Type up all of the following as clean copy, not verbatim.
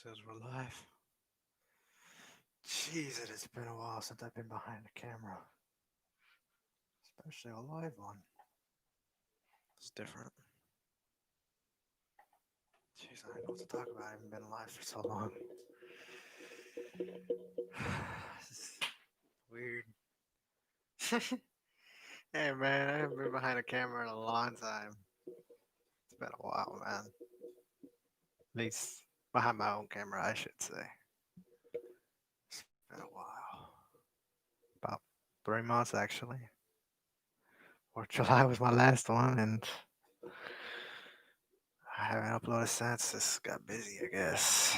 Says we're live. Jeez, it has been a while since I've been behind the camera, especially a live one. It's different. Jeez, I don't know what to talk about. I haven't been live for so long. This is weird. Hey man, I haven't been behind a camera in a long time. It's been a while, man. At least behind my own camera, I should say. It's been a while. About 3 months, actually. Or July was my last one, and I haven't uploaded since. Just got busy, I guess.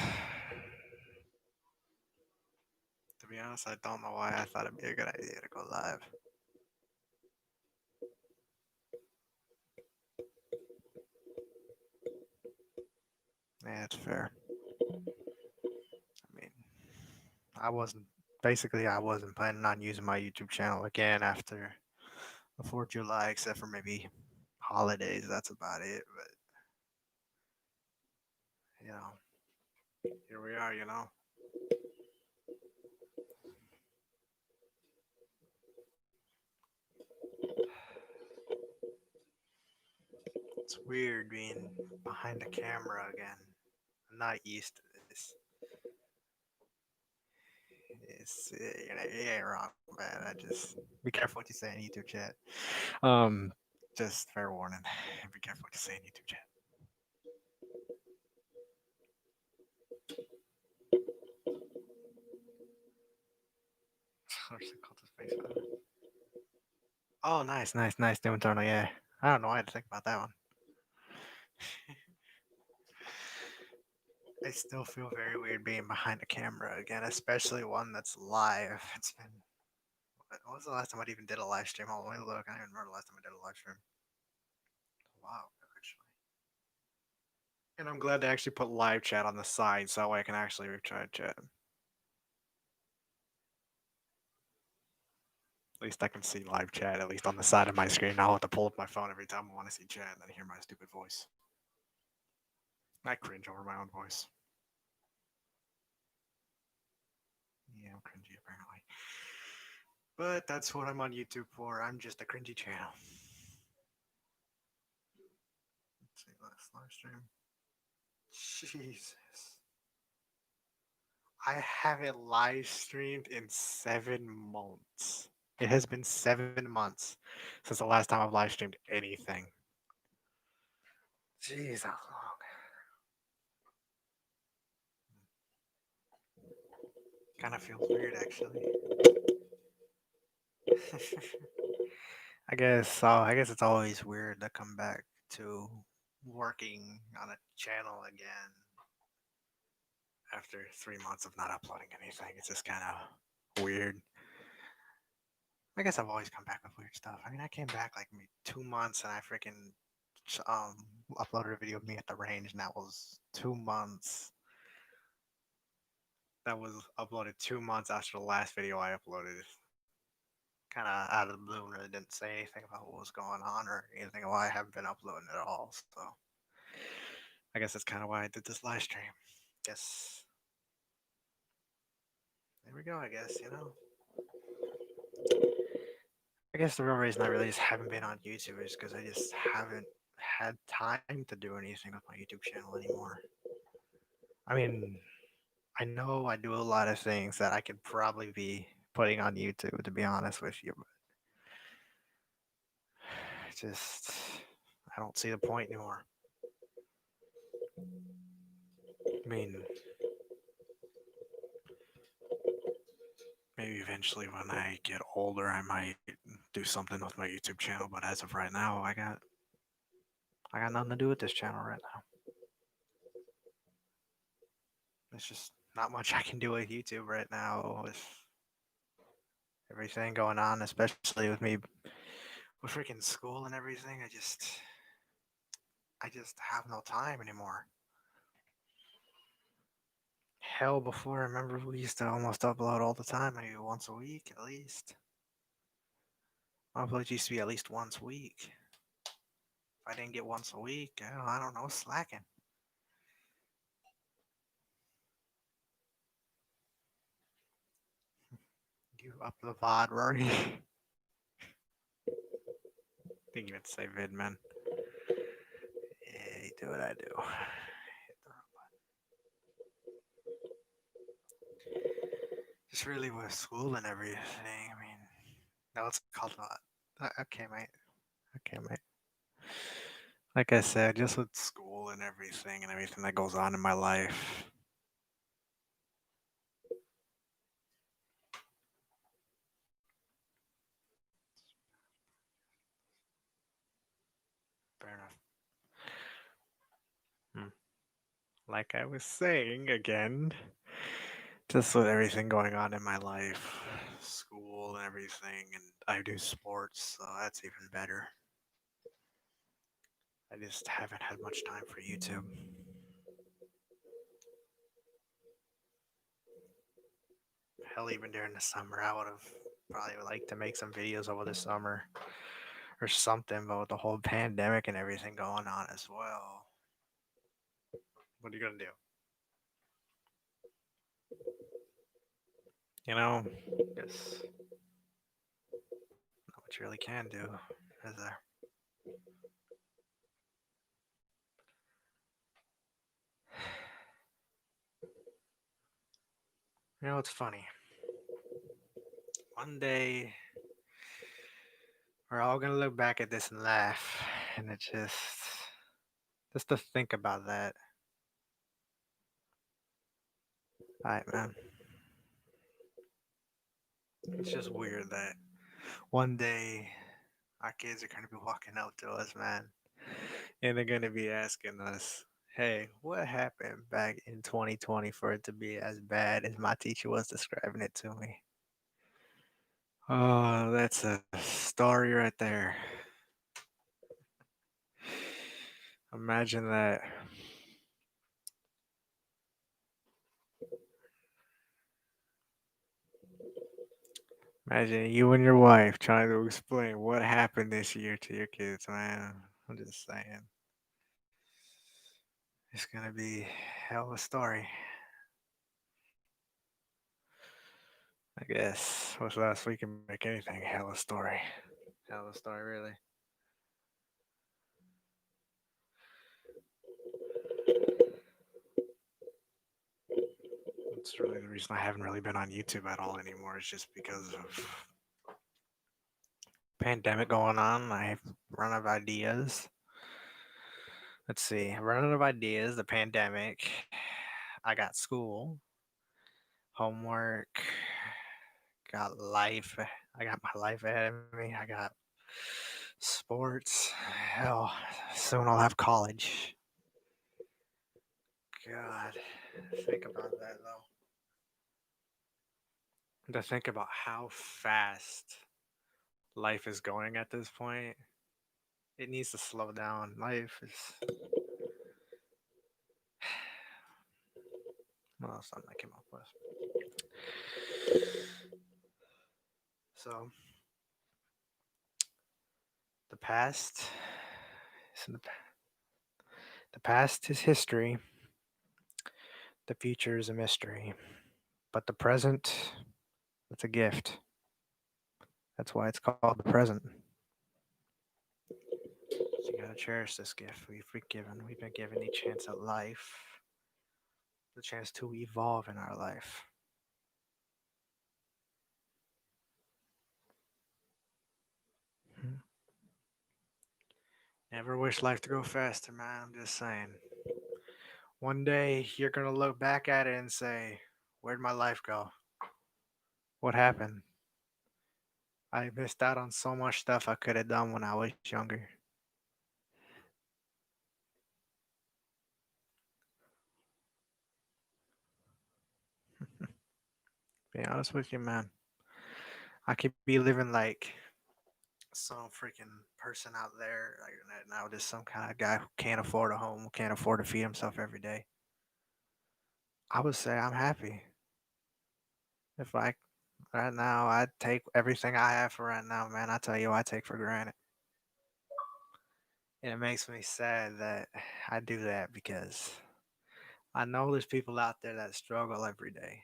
To be honest, I don't know why I thought it'd be a good idea to go live. Yeah, it's fair. I mean, I wasn't I wasn't planning on using my YouTube channel again after the 4th of July, except for maybe holidays. That's about it. But you know, here we are. It's weird being behind the camera again. I'm not used to this. You ain't wrong, man. I just be careful what you say in YouTube chat. Um, just fair warning. Be careful what you say in YouTube chat. What's it called? The space file. Oh, nice, nice, nice. Doom Eternal. Yeah, I don't know. I had to think about that one. I still feel very weird being behind a camera again, especially one that's live. It's been. What was the last time I even did a live stream? Hold on, let me look. I don't even remember the last time I did a live stream. Wow, actually. And I'm glad they actually put live chat on the side so that way I can actually try to chat. At least I can see live chat, at least on the side of my screen. I'll have to pull up my phone every time I want to see chat and then hear my stupid voice. I cringe over my own voice. Yeah, I'm cringy apparently. But that's what I'm on YouTube for. I'm just a cringy channel. Let's see, last live stream. Jesus. I haven't live streamed in 7 months. It has been 7 months since the last time I've live streamed anything. Jeez, how long? Kind of feels weird, actually. I guess it's always weird to come back to working on a channel again after 3 months of not uploading anything. It's just kind of weird. I guess I've always come back with weird stuff. I mean, I came back like maybe 2 months and I freaking um uploaded a video of me at the range, and that was 2 months. That was uploaded 2 months after the last video I uploaded. Kind of out of the blue, really didn't say anything about what was going on or anything why I haven't been uploading at all. So I guess that's kind of why I did this live stream. Guess there we go. I guess. I guess the real reason I really just haven't been on YouTube is because I just haven't had time to do anything with my YouTube channel anymore. I mean, I know I do a lot of things that I could probably be putting on YouTube, to be honest with you, but just I don't see the point anymore. I mean, maybe eventually when I get older, I might do something with my YouTube channel. But as of right now, I got nothing to do with this channel right now. There's just not much I can do with YouTube right now with everything going on, especially with me with freaking school and everything. I just have no time anymore. Hell, before I remember we used to almost upload all the time, maybe once a week at least. Uploads used to be at least once a week. If I didn't get once a week, I don't know, slacking. You up the VOD, Rory? Think you meant to say vid, man. Yeah, you do what I do. Just really with school and everything. I mean, now it's called what? Okay, mate. Okay, mate. Like I said, just with school and everything that goes on in my life. Fair enough. Hmm. Like I was saying again, just with everything going on in my life, school and everything, and I do sports, so that's even better. I just haven't had much time for YouTube. Hell, even during the summer, I would have probably liked to make some videos over the summer or something, but with the whole pandemic and everything going on as well, what are you gonna do? You know, just not what you really can do, is there? You know, it's funny. One day, we're all gonna look back at this and laugh, and it just to think about that. All right, man. It's just weird that one day our kids are gonna be walking up to us, man, and they're gonna be asking us, "Hey, what happened back in 2020 for it to be as bad as my teacher was describing it to me?" Oh, that's a story right there. Imagine that. Imagine you and your wife trying to explain what happened this year to your kids, man. I'm just saying. It's gonna be hell of a story. I guess. What's last week can make anything hell of a story. Hell of a story, really. That's really the reason I haven't really been on YouTube at all anymore. Is just because of pandemic going on. I've run out of ideas. Let's see. I run out of ideas. The pandemic. I got school, homework. Got life. I got my life ahead of me. I got sports. Hell, soon I'll have college. God, think about that though. To think about how fast life is going at this point, it needs to slow down. Life is. What else something I came up with? So the past is in the past is history. The future is a mystery. But the present, it's a gift. That's why it's called the present. So you gotta cherish this gift we've been given. We've been given a chance at life, the chance to evolve in our life. Hmm. Never wish life to go faster, man. I'm just saying. One day you're gonna look back at it and say, "Where'd my life go? What happened? I missed out on so much stuff I could have done when I was younger." Be honest with you, man. I could be living like some freaking person out there like now, just some kind of guy who can't afford a home, can't afford to feed himself every day. I would say I'm happy. If I right now, I'd take everything I have for right now, man. I tell you, I take for granted. And it makes me sad that I do that because I know there's people out there that struggle every day.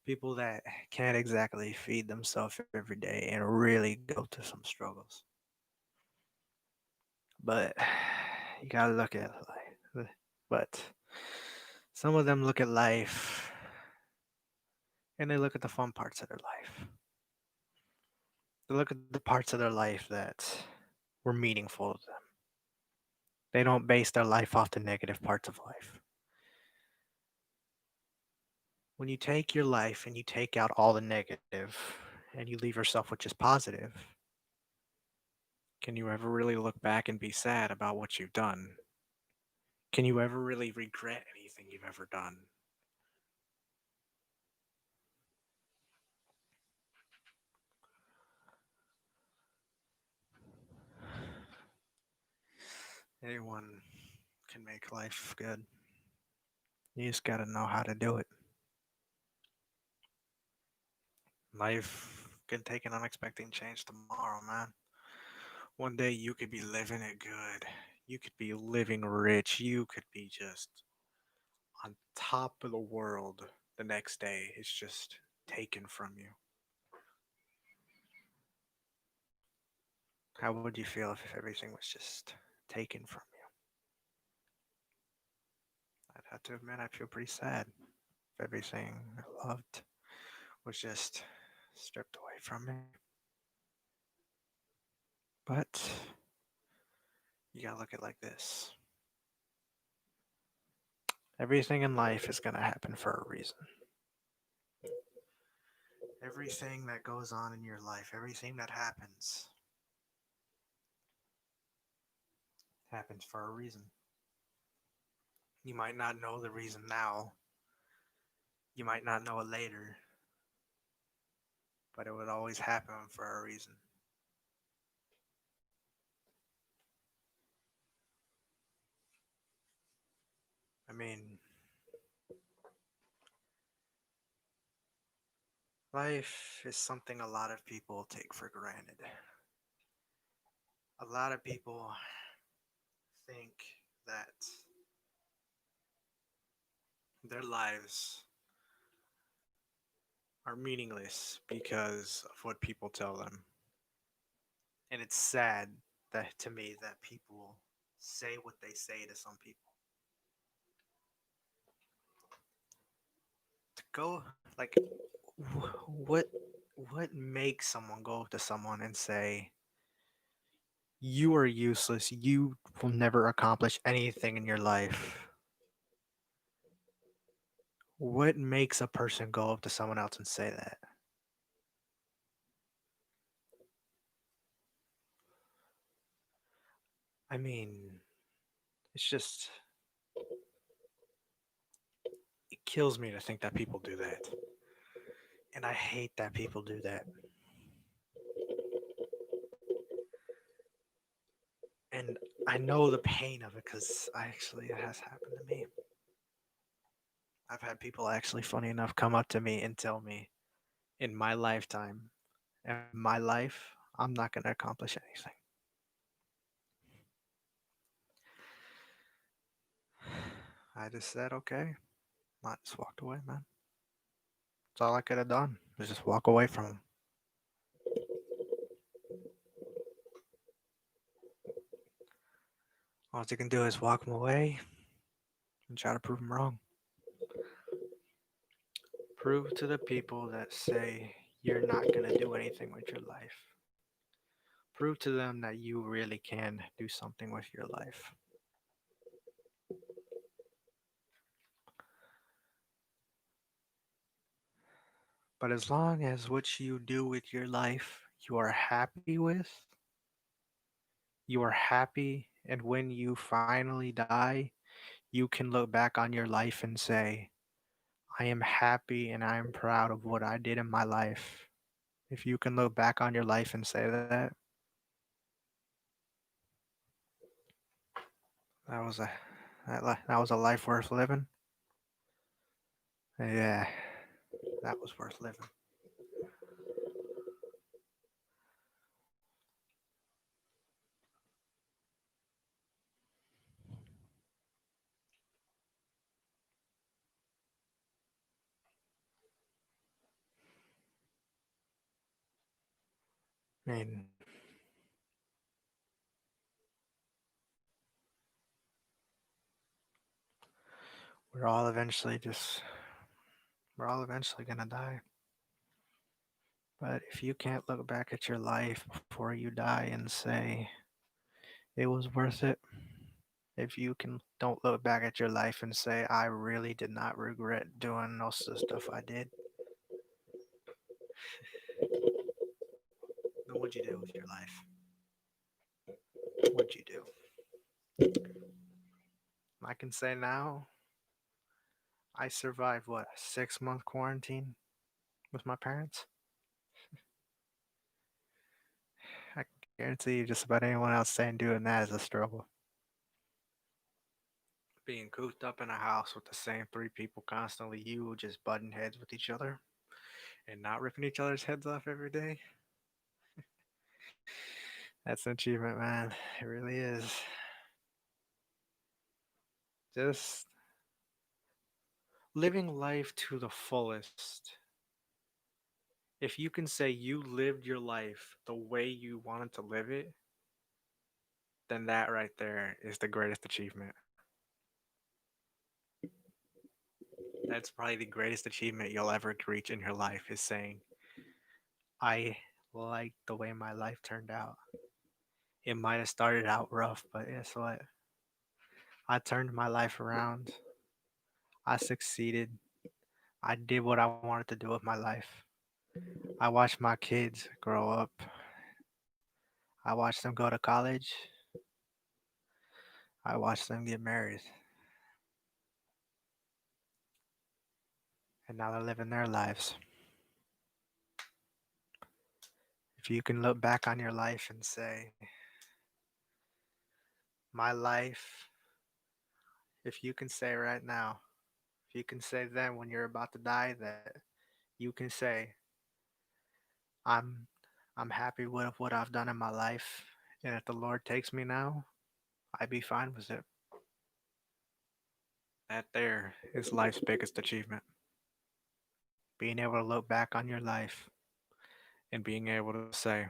People that can't exactly feed themselves every day and really go through some struggles. But you gotta look at life. But some of them look at life and they look at the fun parts of their life. They look at the parts of their life that were meaningful to them. They don't base their life off the negative parts of life. When you take your life and you take out all the negative and you leave yourself with just positive, can you ever really look back and be sad about what you've done? Can you ever really regret anything you've ever done? Anyone can make life good. You just gotta know how to do it. Life can take an unexpected change tomorrow, man. One day you could be living it good. You could be living rich. You could be just on top of the world. The next day it's just taken from you. How would you feel if everything was just taken from you? I'd have to admit I'd feel pretty sad if everything I loved was just stripped away from me. But you gotta look at it like this. Everything in life is gonna happen for a reason. Everything that goes on in your life, everything that happens for a reason. You might not know the reason now, you might not know it later, but it would always happen for a reason. I mean, life is something a lot of people take for granted. A lot of people think that their lives are meaningless because of what people tell them. And it's sad that to me that people say what they say to some people. To go like what makes someone go to someone and say you are useless, you will never accomplish anything in your life? What makes a person go up to someone else and say that? I mean, it's just it kills me to think that people do that. And I hate that people do that. And I know the pain of it because it has happened to me. I've had people actually, funny enough, come up to me and tell me in my lifetime, in my life, I'm not going to accomplish anything. I just said, okay. I just walked away, man. That's all I could have done was just walk away from them. All you can do is walk them away and try to prove them wrong. Prove to the people that say you're not going to do anything with your life. Prove to them that you really can do something with your life. But as long as what you do with your life you are happy with, you are happy, and when you finally die, you can look back on your life and say, I am happy and I am proud of what I did in my life. If you can look back on your life and say that, that was a that was a life worth living. Yeah, that was worth living. I mean, we're all eventually just, we're all eventually gonna die. But if you can't look back at your life before you die and say it was worth it, if you can don't look back at your life and say I really did not regret doing most of the stuff I did, then what'd you do with your life? What'd you do? I can say now, I survived what, a 6 month quarantine with my parents. I guarantee you, just about anyone else saying doing that is a struggle. Being cooped up in a house with the same three people constantly, you just butting heads with each other and not ripping each other's heads off every day. That's an achievement, man. It really is. Just living life to the fullest. If you can say you lived your life the way you wanted to live it, then that right there is the greatest achievement. That's probably the greatest achievement you'll ever reach in your life is saying, I like the way my life turned out. It might have started out rough, but guess what? I turned my life around. I succeeded. I did what I wanted to do with my life. I watched my kids grow up. I watched them go to college. I watched them get married. And now they're living their lives. If you can look back on your life and say, my life, if you can say right now, if you can say then when you're about to die that you can say, I'm I'm happy with what I've done in my life, and if the Lord takes me now, I'd be fine with it. That there is life's biggest achievement. Being able to look back on your life and being able to say,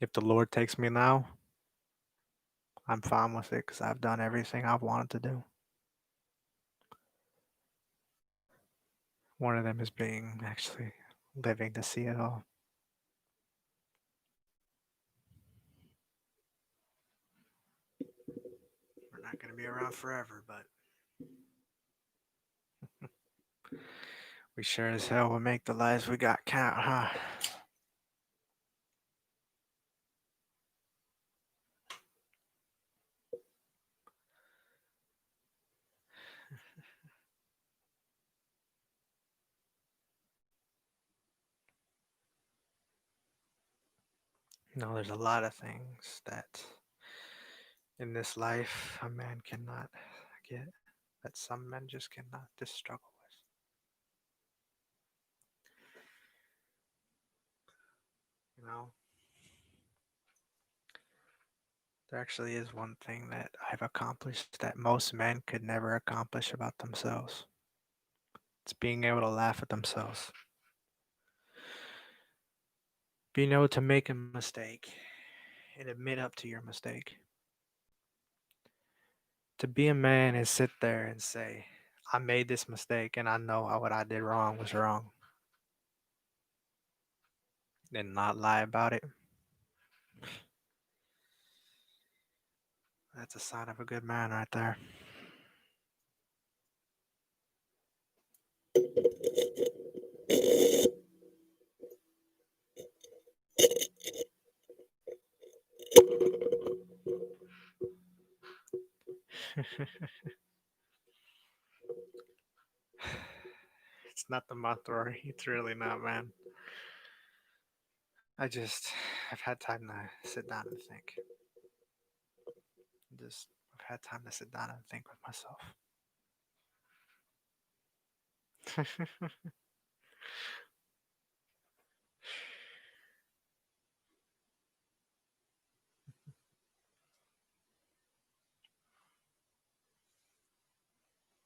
if the Lord takes me now, I'm fine with it because I've done everything I've wanted to do. One of them is being actually living to see it all. We're not going to be around forever, but we sure as hell will make the lives we got count, huh? There's a lot of things that in this life a man cannot get, that some men just cannot just struggle with. You know, there actually is one thing that I've accomplished that most men could never accomplish about themselves. It's being able to laugh at themselves. Being able to make a mistake and admit up to your mistake. To be a man and sit there and say, I made this mistake and I know what I did wrong was wrong, and not lie about it, that's a sign of a good man right there. It's not the month, Rory. It's really not, man. I just, I've had time to sit down and think. Just, I've had time to sit down and think with myself.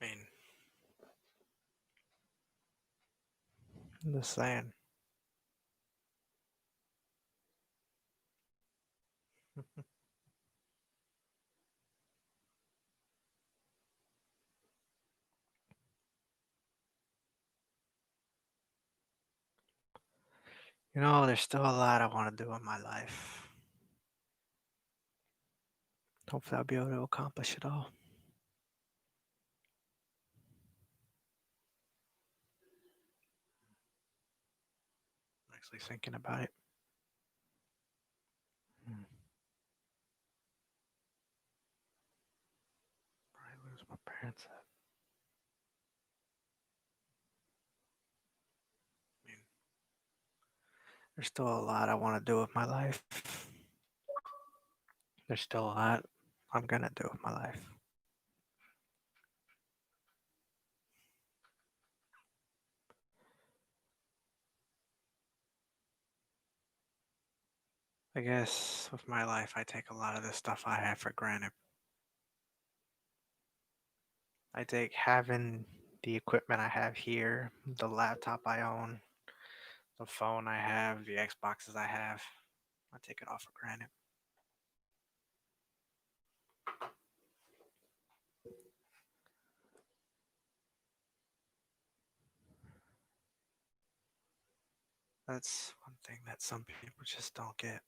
I mean, I'm just saying. There's still a lot I want to do in my life. Hopefully, I'll be able to accomplish it all. Actually, thinking about it. Probably lose my parents. I mean, there's still a lot I want to do with my life. There's still a lot I'm gonna do with my life. I guess with my life, I take a lot of the stuff I have for granted. I take having the equipment I have here, the laptop I own, the phone I have, the Xboxes I have. I take it all for granted. That's one thing that some people just don't get.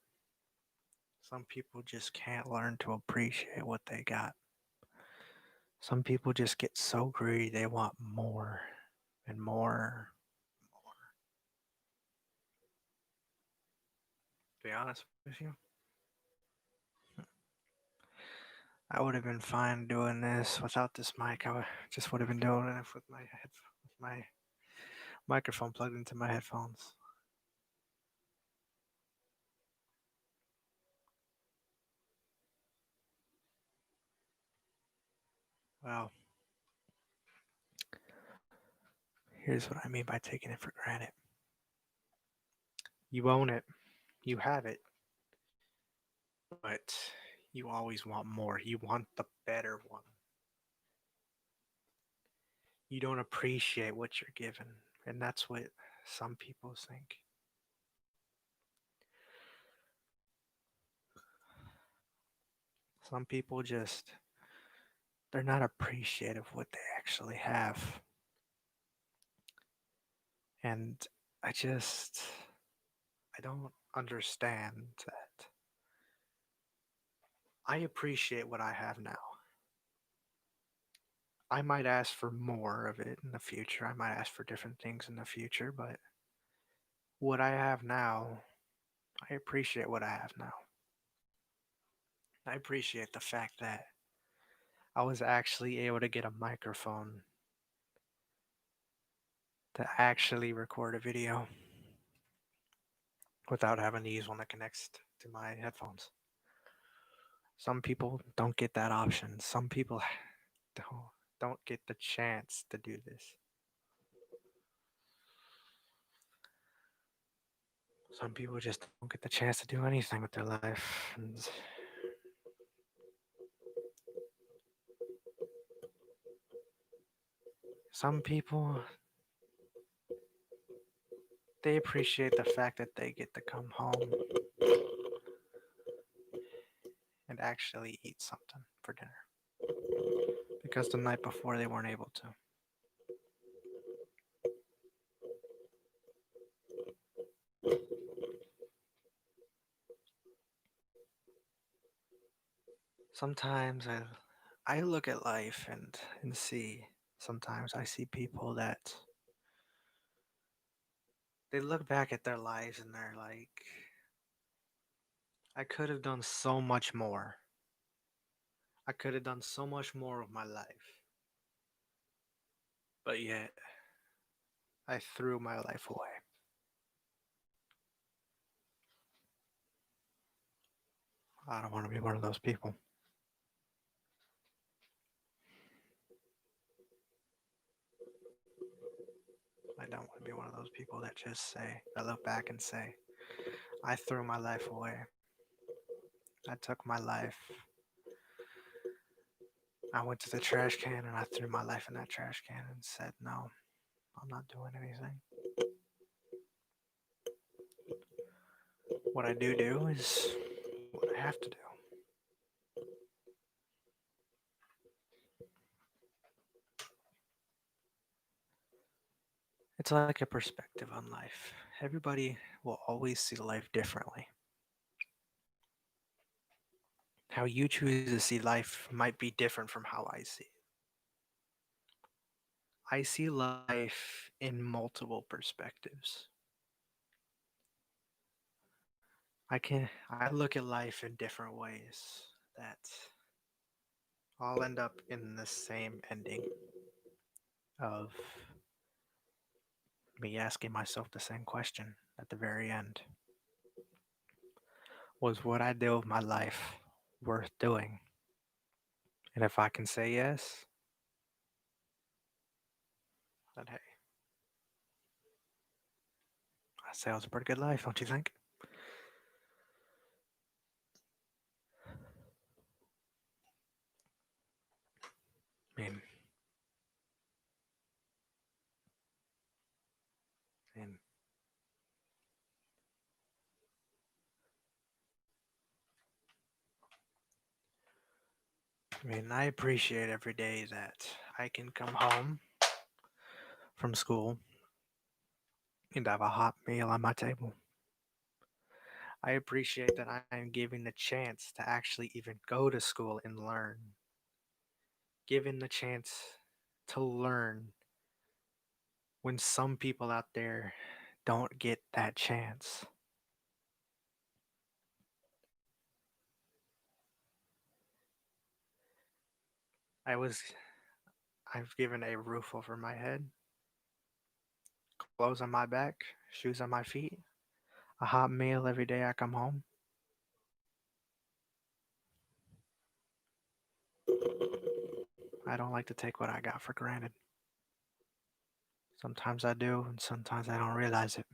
Some people just can't learn to appreciate what they got. Some people just get so greedy they want more and more. To be honest with you, I would have been fine doing this without this mic. Just would have been doing it with my microphone plugged into my headphones. Well, here's what I mean by taking it for granted. You own it, you have it, but you always want more. You want the better one. You don't appreciate what you're given, and that's what some people think. Some people just they're not appreciative of what they actually have. And I just I don't understand that. I appreciate what I have now. I might ask for more of it in the future. I might ask for different things in the future, but what I have now, I appreciate what I have now. I appreciate the fact that I was actually able to get a microphone to actually record a video without having to use one that connects to my headphones. Some people don't get that option. Some people don't don't get the chance to do this. Some people just don't get the chance to do anything with their life. And some people they appreciate the fact that they get to come home and actually eat something for dinner because the night before they weren't able to. Sometimes I look at life and see sometimes I see people that they look back at their lives and they're like I could have done so much more. I could have done so much more with my life. But yet I threw my life away. I don't want to be one of those people. I don't want to be one of those people that just say, that look back and say, I threw my life away. I took my life. I went to the trash can and I threw my life in that trash can and said, no, I'm not doing anything. What I do is what I have to do. It's like a perspective on life. Everybody will always see life differently. How you choose to see life might be different from how I see it. I see life in multiple perspectives. I look at life in different ways that all end up in the same ending of me asking myself the same question at the very end. Was what I did with my life worth doing? And if I can say yes, then hey, I say it was a pretty good life, don't you think? I mean, and I appreciate every day that I can come home from school and have a hot meal on my table. I appreciate that I am given the chance to actually even go to school and learn. Given the chance to learn when some people out there don't get that chance. I was I've given a roof over my head, clothes on my back, shoes on my feet, a hot meal every day I come home. I don't like to take what I got for granted. Sometimes I do, and sometimes I don't realize it.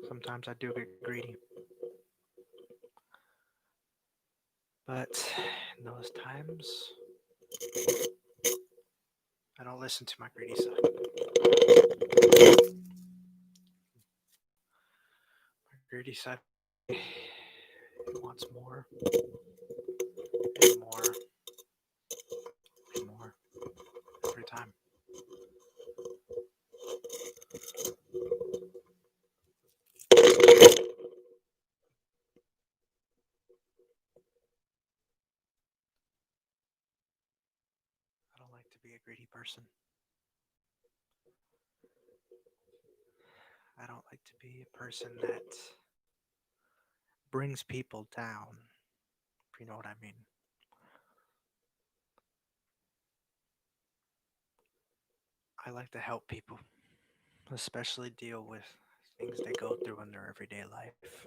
Sometimes I do get greedy. But in those times, I don't listen to my greedy side. My greedy side wants more and more and more every time. I don't like to be a greedy person. I don't like to be a person that brings people down, if you know what I mean. I like to help people, especially deal with things they go through in their everyday life.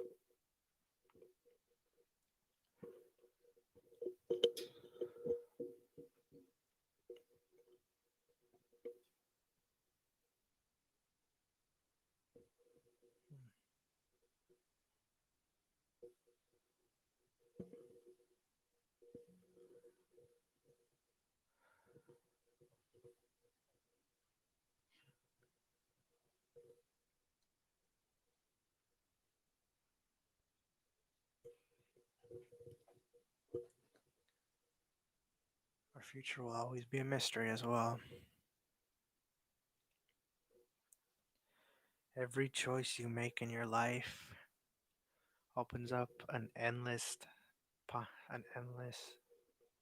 Our future will always be a mystery as well. Every choice you make in your life opens up an endless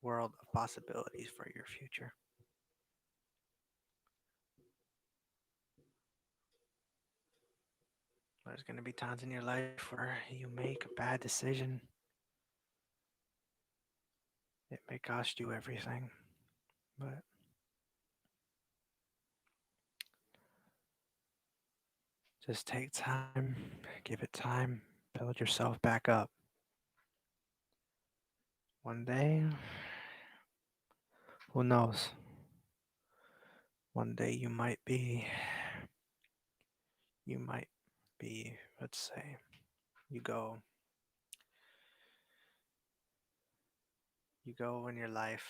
world of possibilities for your future. There's going to be times in your life where you make a bad decision. It may cost you everything, but just take time, give it time, build yourself back up. One day, who knows? One day you might be, let's say, you go, you go in your life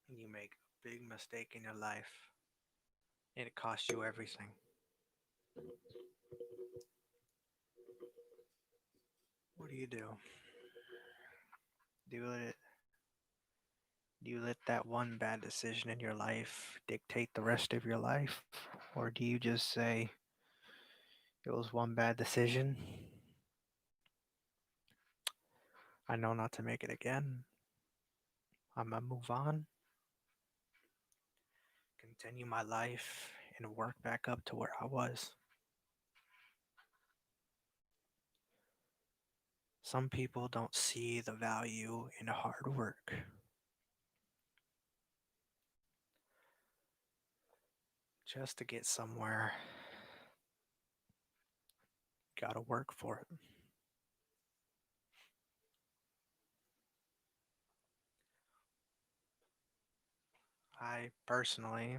and you make a big mistake in your life and it costs you everything. What do? Do it Do you let that one bad decision in your life dictate the rest of your life? Or do you just say, it was one bad decision? I know not to make it again. I'm gonna move on, continue my life, and work back up to where I was. Some people don't see the value in hard work. Just to get somewhere, gotta work for it. I personally,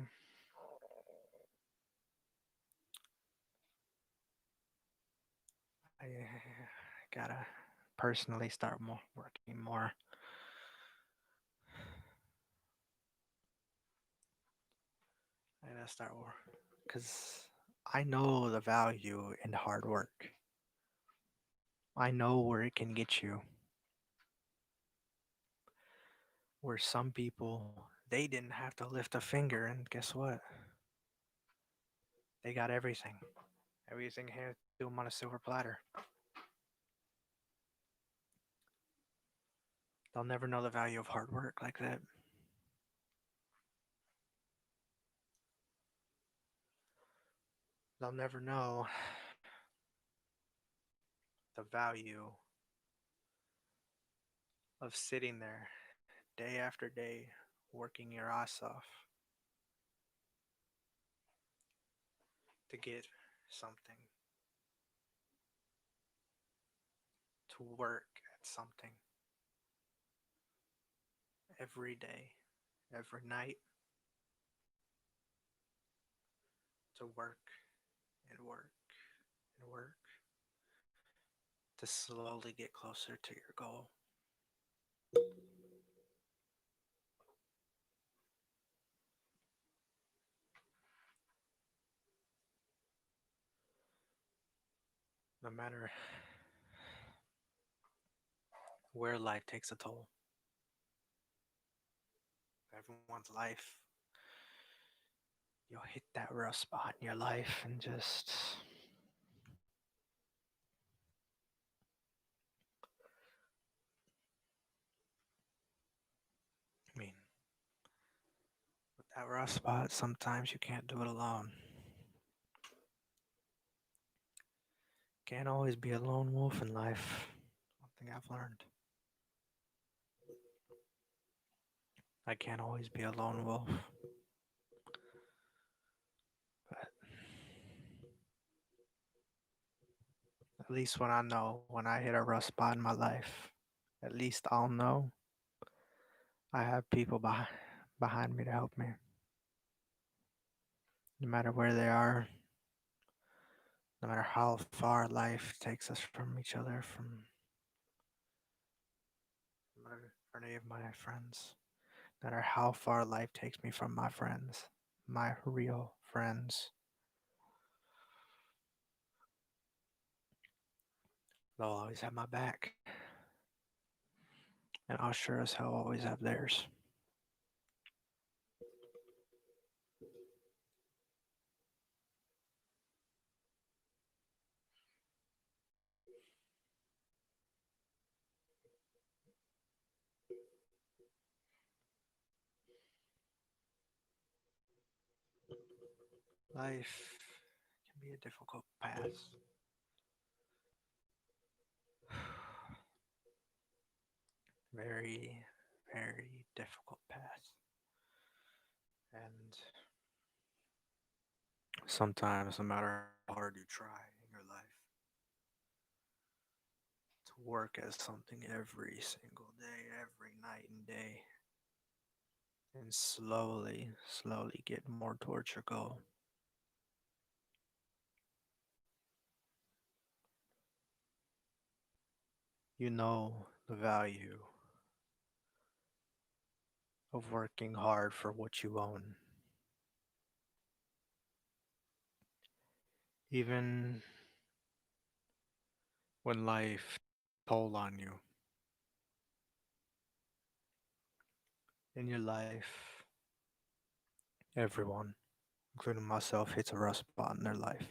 I gotta personally start more working more. I gotta start because I know the value in hard work. I know where it can get you. Where some people they didn't have to lift a finger, and guess what? They got everything. Everything handed to them on a silver platter. They'll never know the value of hard work like that. They'll never know the value of sitting there day after day, working your ass off to get something, to work at something every day, every night, to work and work and work to slowly get closer to your goal. No matter where life takes a toll, everyone's life, you'll hit that rough spot in your life and just, I mean, with that rough spot, sometimes you can't do it alone. Can't always be a lone wolf in life. One thing I've learned. I can't always be a lone wolf. But at least when I know when I hit a rough spot in my life, at least I'll know I have people behind me to help me. No matter where they are, no matter how far life takes us from each other, from any of my friends, no matter how far life takes me from my friends, my real friends, they'll always have my back. And I'll sure as hell always have theirs. Life can be a difficult path. Very, very difficult path. And sometimes, no matter how hard you try in your life, to work as something every single day, every night and day, and slowly, slowly get more towards your goal. You know the value of working hard for what you own. Even when life toll on you, In your life, everyone, including myself, hits a rough spot in their life.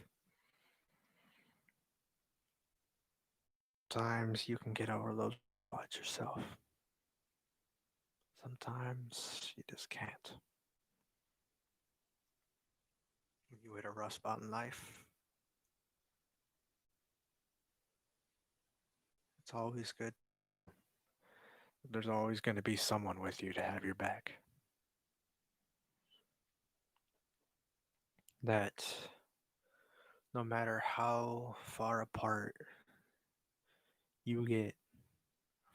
Sometimes you can get over those spots yourself. Sometimes you just can't. When you hit a rough spot in life, it's always good. There's always going to be someone with you to have your back. That no matter how far apart you get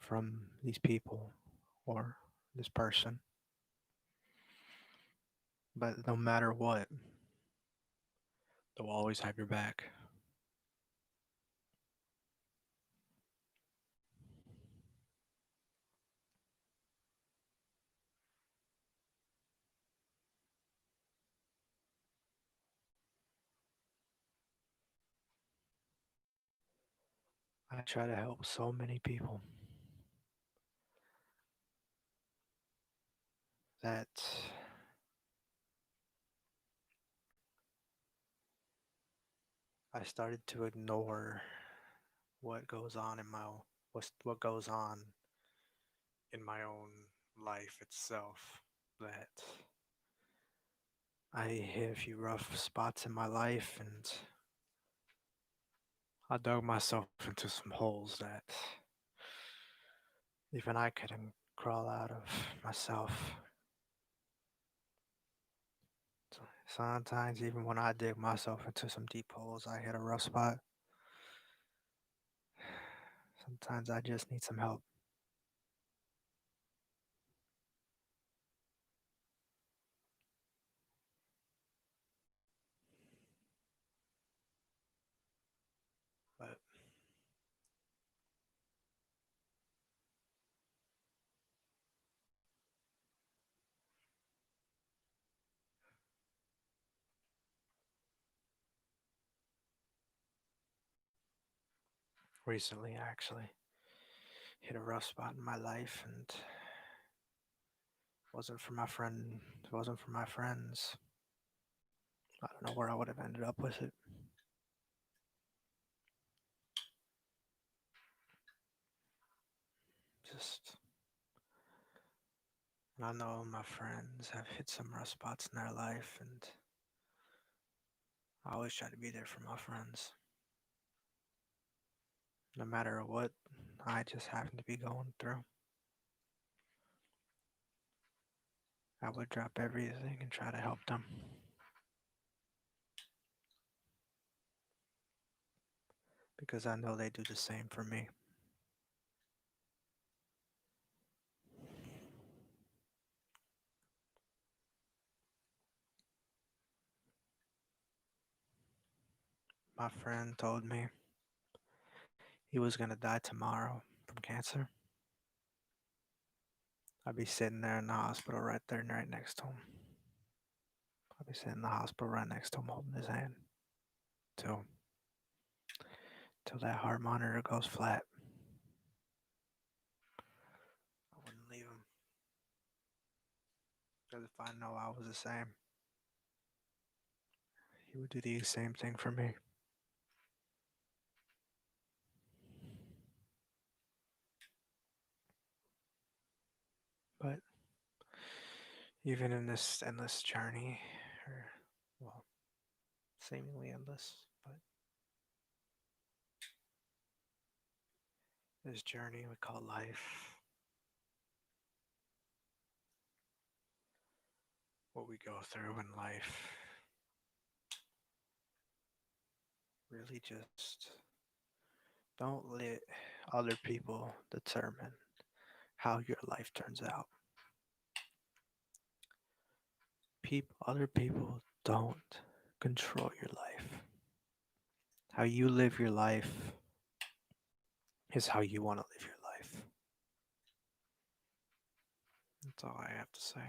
from these people or this person, but no matter what, they'll always have your back. I try to help so many people that I started to ignore what goes on in my what goes on in my own life itself. That I hit a few rough spots in my life, and I dug myself into some holes that even I couldn't crawl out of myself. Sometimes, even when I dig myself into some deep holes, I hit a rough spot. Sometimes I just need some help. But recently, I actually hit a rough spot in my life, and it wasn't for my friend. It wasn't for my friends. I don't know where I would have ended up with it. Just, I know my friends have hit some rough spots in their life, and I always try to be there for my friends, no matter what I just happen to be going through. I would drop everything and try to help them because I know they do the same for me. My friend told me he was going to die tomorrow from cancer. I'd be sitting there in the hospital right there, right next to him. I'd be sitting in the hospital right next to him, holding his hand till till that heart monitor goes flat. I wouldn't leave him because if I know I was the same, he would do the same thing for me. But even in this endless journey, or well, seemingly endless, but this journey we call life, what we go through in life, really just don't let other people determine how your life turns out. Other people don't control your life. How you live your life is how you want to live your life. That's all I have to say.